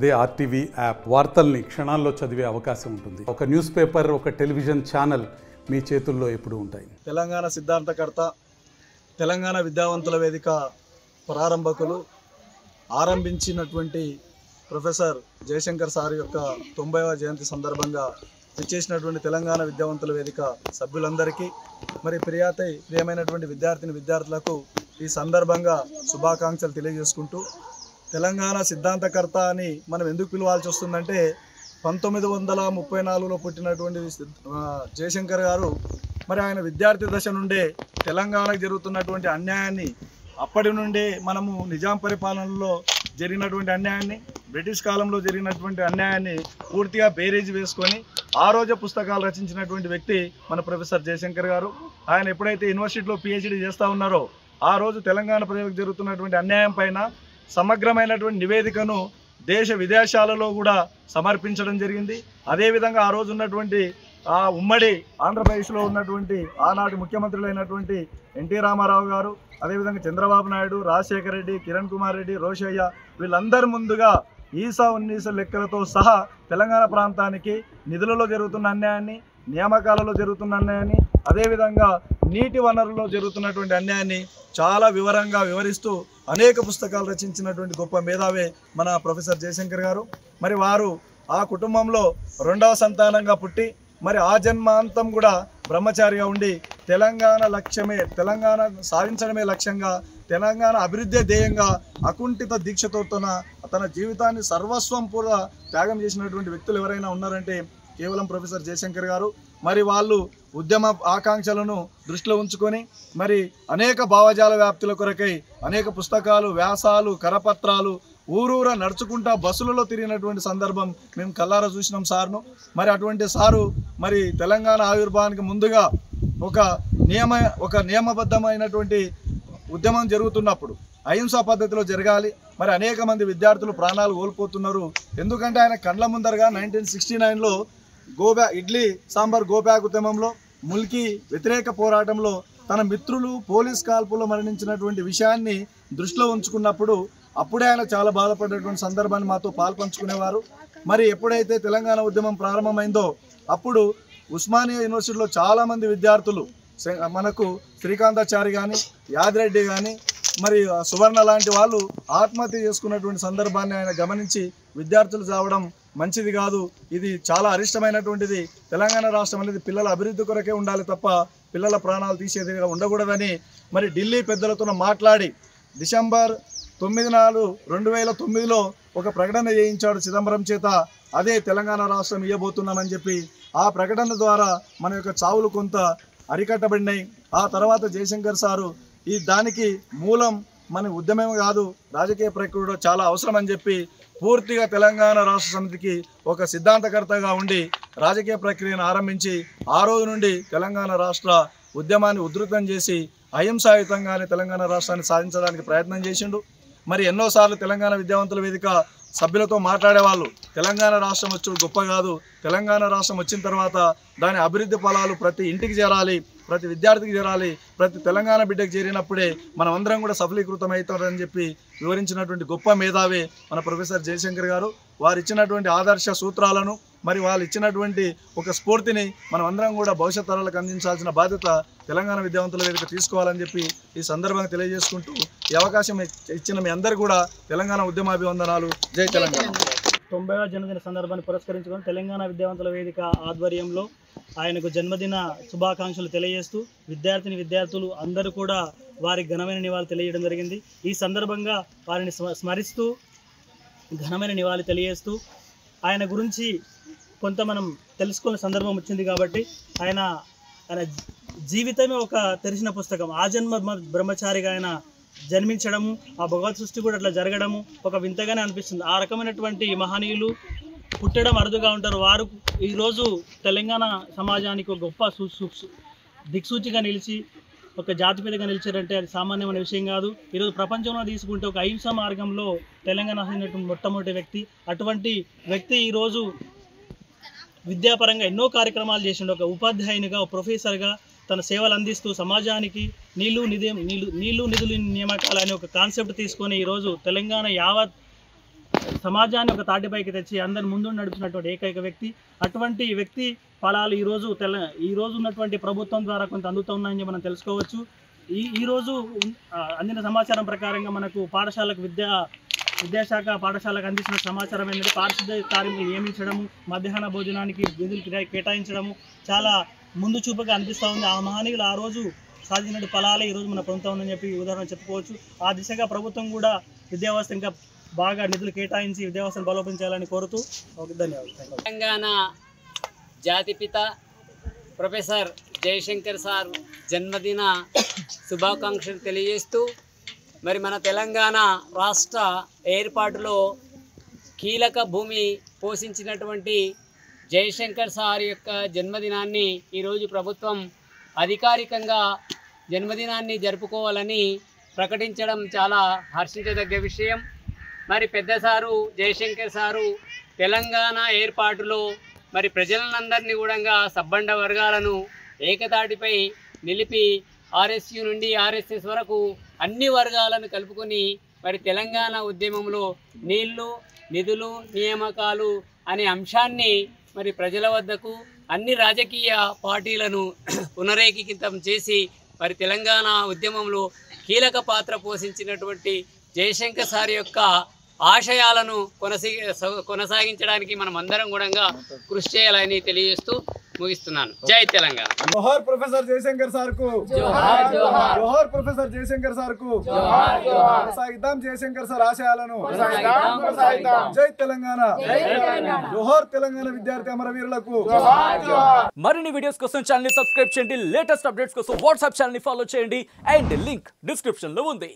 అదే RTV app వార్తల్ని క్షణాల్లో చదివే అవకాశం ఉంటుంది. ఒక న్యూస్ పేపర్, ఒక టెలివిజన్ ఛానల్ మీ చేతుల్లో ఎప్పుడూ ఉంటాయి. తెలంగాణ సిద్ధాంతకర్త, తెలంగాణ విద్యావంతుల వేదిక ప్రారంభకులు, ఆరంభించినటువంటి ప్రొఫెసర్ జయశంకర్ సార్ యొక్క 90వ జయంతి సందర్భంగా ఇచ్చేసినటువంటి తెలంగాణ విద్యావంతుల వేదిక సభ్యులందరికీ, మరి ప్రియమైనటువంటి విద్యార్థులకు ఈ సందర్భంగా శుభాకాంక్షలు తెలియజేసుకుంటూ, తెలంగాణ సిద్ధాంతకర్త అని మనం ఎందుకు పిలవాల్సి వస్తుందంటే 1934లో పుట్టినటువంటి జయశంకర్ గారు మరి ఆయన విద్యార్థి దశ నుండే తెలంగాణకు జరుగుతున్నటువంటి అన్యాయాన్ని, అప్పటి నుండే మనము నిజాం పరిపాలనలో జరిగినటువంటి అన్యాయాన్ని, బ్రిటిష్ కాలంలో జరిగినటువంటి అన్యాయాన్ని పూర్తిగా బేరీజ్ వేసుకొని ఆ రోజు పుస్తకాలు రచించినటువంటి వ్యక్తి మన ప్రొఫెసర్ జయశంకర్ గారు. ఆయన ఎప్పుడైతే యూనివర్సిటీలో PhD చేస్తూ ఉన్నారో ఆ రోజు తెలంగాణ ప్రజలకు జరుగుతున్నటువంటి అన్యాయం పైన సమగ్రమైనటువంటి నివేదికను దేశ విదేశాలలో కూడా సమర్పించడం జరిగింది. అదేవిధంగా ఆ రోజు ఉన్నటువంటి ఆ ఉమ్మడి ఆంధ్రప్రదేశ్లో ఉన్నటువంటి ఆనాటి ముఖ్యమంత్రులైనటువంటి ఎన్టీ రామారావు గారు, అదేవిధంగా చంద్రబాబు నాయుడు, రాజశేఖర రెడ్డి, కిరణ్ కుమార్ రెడ్డి, రోషయ్య వీళ్ళందరి ముందుగా ఈసా ఉన్నీస లెక్కలతో సహా తెలంగాణ ప్రాంతానికి నిధులలో జరుగుతున్న అన్యాయాన్ని, నియామకాలలో జరుగుతున్న అన్యాయాన్ని, అదేవిధంగా నీటి వనరుల్లో జరుగుతున్నటువంటి అన్యాయాన్ని చాలా వివరంగా వివరిస్తూ అనేక పుస్తకాలు రచించినటువంటి గొప్ప మేధావే మన ప్రొఫెసర్ జయశంకర్ గారు. మరి వారు ఆ కుటుంబంలో 2వ సంతానంగా పుట్టి మరి ఆ జన్మాంతం కూడా బ్రహ్మచారిగా ఉండి తెలంగాణ సాధించడమే లక్ష్యంగా, తెలంగాణ అభివృద్ధి ధ్యేయంగా అకుంఠిత దీక్షతో తన జీవితాన్ని సర్వస్వం కూడా త్యాగం చేసినటువంటి వ్యక్తులు ఎవరైనా ఉన్నారంటే కేవలం ప్రొఫెసర్ జయశంకర్ గారు. మరి వాళ్ళు ఉద్యమ ఆకాంక్షలను దృష్టిలో ఉంచుకొని మరి అనేక భావజాల వ్యాప్తుల కొరకై అనేక పుస్తకాలు, వ్యాసాలు, కరపత్రాలు ఊరూర నడుచుకుంటా బస్సులలో తిరిగినటువంటి సందర్భం మేము కల్లారా చూసినాం సార్ను. మరి అటువంటి సారు మరి తెలంగాణ ఆవిర్భావానికి ముందుగా ఒక నియమబద్ధమైనటువంటి ఉద్యమం జరుగుతున్నప్పుడు అహింసా పద్ధతిలో జరగాలి. మరి అనేక మంది విద్యార్థులు ప్రాణాలు కోల్పోతున్నారు. ఎందుకంటే ఆయన కండ్ల ముందరగా 1969లో ఇడ్లీ సాంబార్ గోబ్యాక్ ఉద్యమంలో, ముల్కీ వ్యతిరేక పోరాటంలో తన మిత్రులు పోలీస్ కాల్పులో మరణించినటువంటి విషయాన్ని దృష్టిలో ఉంచుకున్నప్పుడు అప్పుడే ఆయన చాలా బాధపడినటువంటి సందర్భాన్ని మాతో పాల్పంచుకునేవారు. మరి ఎప్పుడైతే తెలంగాణ ఉద్యమం ప్రారంభమైందో అప్పుడు ఉస్మానియా యూనివర్సిటీలో చాలామంది విద్యార్థులు, మనకు శ్రీకాంతాచారి కానీ, యాదిరెడ్డి కానీ, మరి సువర్ణ లాంటి వాళ్ళు ఆత్మహత్య చేసుకున్నటువంటి సందర్భాన్ని ఆయన గమనించి విద్యార్థులు చావడం మంచిది కాదు, ఇది చాలా అరిష్టమైనటువంటిది, తెలంగాణ రాష్ట్రం అనేది పిల్లల అభివృద్ధి కొరకే ఉండాలి తప్ప పిల్లల ప్రాణాలు తీసేదిగా ఉండకూడదని మరి ఢిల్లీ పెద్దలతో మాట్లాడి డిసెంబర్ 9/4/2009లో ఒక ప్రకటన చేయించాడు చిదంబరం చేత. అదే తెలంగాణ రాష్ట్రం ఇవ్వబోతున్నామని చెప్పి ఆ ప్రకటన ద్వారా మన యొక్క చావులు కొంత అరికట్టబడినాయి. ఆ తర్వాత జయశంకర్ సారు దానికి మూలం మన ఉద్యమం కాదు, రాజకీయ ప్రక్రియ చాలా అవసరం అని చెప్పి పూర్తిగా తెలంగాణ రాష్ట్ర సమితికి ఒక సిద్ధాంతకర్తగా ఉండి రాజకీయ ప్రక్రియను ఆరంభించి ఆ రోజు నుండి తెలంగాణ రాష్ట్ర ఉద్యమాన్ని ఉధృతం చేసి అహింసాయుతంగానే తెలంగాణ రాష్ట్రాన్ని సాధించడానికి ప్రయత్నం చేసిండు. మరి ఎన్నోసార్లు తెలంగాణ విద్యావంతుల వేదిక సభ్యులతో మాట్లాడేవాళ్ళు, తెలంగాణ రాష్ట్రం వచ్చి గొప్ప కాదు, తెలంగాణ రాష్ట్రం వచ్చిన తర్వాత దాని అభివృద్ధి ఫలాలు ప్రతి ఇంటికి చేరాలి, ప్రతి విద్యార్థికి చేరాలి, ప్రతి తెలంగాణ బిడ్డకు చేరినప్పుడే మనం అందరం కూడా సఫలీకృతం అవుతారని చెప్పి వివరించినటువంటి గొప్ప మేధావి మన ప్రొఫెసర్ జయశంకర్ గారు. వారు ఇచ్చినటువంటి ఆదర్శ సూత్రాలను, మరి వాళ్ళు ఇచ్చినటువంటి ఒక స్ఫూర్తిని మనం అందరం కూడా భవిష్యత్ తరాలకు అందించాల్సిన బాధ్యత తెలంగాణ విద్యావంతుల వేదిక తీసుకోవాలని చెప్పి ఈ సందర్భంగా తెలియజేసుకుంటూ ఈ అవకాశం ఇచ్చిన మీ అందరూ కూడా తెలంగాణ ఉద్యమాభివందనాలు. జై తెలంగాణ. 90వ జన్మదిన సందర్భాన్ని పురస్కరించుకొని తెలంగాణ విద్యావంతుల వేదిక ఆధ్వర్యంలో ఆయనకు జన్మదిన శుభాకాంక్షలు తెలియజేస్తూ విద్యార్థులు అందరూ కూడా వారికి ఘనమైన నివాళి తెలియజేయడం జరిగింది. ఈ సందర్భంగా వారిని స్మరిస్తూ ఘనమైన నివాళి తెలియజేస్తూ ఆయన గురించి కొంత మనం తెలుసుకునే సందర్భం వచ్చింది కాబట్టి ఆయన జీవితమే ఒక తెరిచిన పుస్తకం. ఆ జన్మ బ్రహ్మచారిగా ఆయన జన్మించడము, ఆ భగవత్ సృష్టి కూడా అట్లా జరగడము ఒక వింతగానే అనిపిస్తుంది. ఆ రకమైనటువంటి మహనీయులు పుట్టడం అరుదుగా ఉంటారు. వారు ఈరోజు తెలంగాణ సమాజానికి ఒక గొప్ప దిక్సూచిగా నిలిచి ఒక జాతిపేదగా నిలిచారంటే అది సామాన్యమైన విషయం కాదు. ఈరోజు ప్రపంచంలో తీసుకుంటే ఒక అహింసా మార్గంలో తెలంగాణ మొట్టమొదటి వ్యక్తి. అటువంటి వ్యక్తి ఈరోజు విద్యాపరంగా ఎన్నో కార్యక్రమాలు చేసిండు. ఒక ఉపాధ్యాయునిగా, ఒక ప్రొఫెసర్గా తన సేవలు అందిస్తూ సమాజానికి నీళ్లు నిధులు నియామకాలు అనే ఒక కాన్సెప్ట్ తీసుకొని ఈరోజు తెలంగాణ యావత్ సమాజాన్ని ఒక తాటిపైకి తెచ్చి అందరి ముందు నడుపుతున్నటువంటి ఏకైక వ్యక్తి. అటువంటి వ్యక్తి ఫలాలు ఈ రోజు ఉన్నటువంటి ప్రభుత్వం ద్వారా కొంత అందుతున్నాయని మనం తెలుసుకోవచ్చు. ఈరోజు అందిన సమాచారం ప్రకారంగా మనకు విద్యాశాఖ పాఠశాలకు అందించిన సమాచారం ఏంటంటే పారిశుద్ధ్య కార్మికులు నియమించడము, మధ్యాహ్న భోజనానికి నిధులు కేటాయించడము చాలా ముందు చూపుగా అనిపిస్తూ ఉంది. ఆ మహనీయులు ఆ రోజు సాధించిన ఫలాలే ఈరోజు మన ప్రభుత్వం ఉందని చెప్పి ఉదాహరణ చెప్పుకోవచ్చు. ఆ దిశగా ప్రభుత్వం కూడా విద్యావ్యవస్థ ఇంకా బాగా నిధులు కేటాయించి విద్యావ్యవస్థను బలోపేతం కోరుతూ ధన్యవాదాలు. తెలంగాణ జాతిపిత ప్రొఫెసర్ జయశంకర్ సార్ జన్మదిన శుభాకాంక్షలు తెలియజేస్తూ మరి మన తెలంగాణ రాష్ట్ర ఏర్పాటులో కీలక భూమి పోషించినటువంటి జయశంకర్ సార్ యొక్క జన్మదినాన్ని ఈరోజు ప్రభుత్వం అధికారికంగా జన్మదినాన్ని జరుపుకోవాలని ప్రకటించడం చాలా హర్షించదగ్గ విషయం. మరి పెద్ద సారు జయశంకర్ సారు తెలంగాణ ఏర్పాటులో మరి ప్రజలందరినీ కూడా సబ్బండ వర్గాలను ఏకతాటిపై నిలిపి ఆర్ఎస్యు నుండి ఆర్ఎస్ఎస్ వరకు అన్ని వర్గాలను కలుపుకొని మరి తెలంగాణ ఉద్యమంలో నీళ్లు, నిధులు, నియామకాలు అనే అంశాన్ని మరి ప్రజల వద్దకు అన్ని రాజకీయ పార్టీలను పునరేకీకృతం చేసి మరి తెలంగాణ ఉద్యమంలో కీలక పాత్ర పోషించినటువంటి జయశంకర్ సార్ యొక్క ఆశయాలను కొనసాగించడానికి మనం అందరం కూడా కృషి చేయాలని తెలియజేస్తూ ముగిస్తున్నాను. జై తెలంగాణ. జోహార్ ప్రొఫెసర్ జయశంకర్ సార్ కు జోహార్ జోహార్. జోహార్ ప్రొఫెసర్ జయశంకర్ సార్ కు జోహార్ జోహార్. కొనసాగిద్దాం జయశంకర్ సార్ ఆశయాలను. కొనసాగిద్దాం. జై తెలంగాణ. జోహార్ తెలంగాణ విద్యార్థి అమరవీరులకు. మరిన్ని వీడియోస్ కోసం ఛానల్ ని సబ్స్క్రైబ్ చేయండి. లేటెస్ట్ అప్డేట్స్ కోసం వాట్సాప్ ఛానల్ ని ఫాలో చేయండి. అండ్ లింక్ డిస్క్రిప్షన్ లో ఉంది.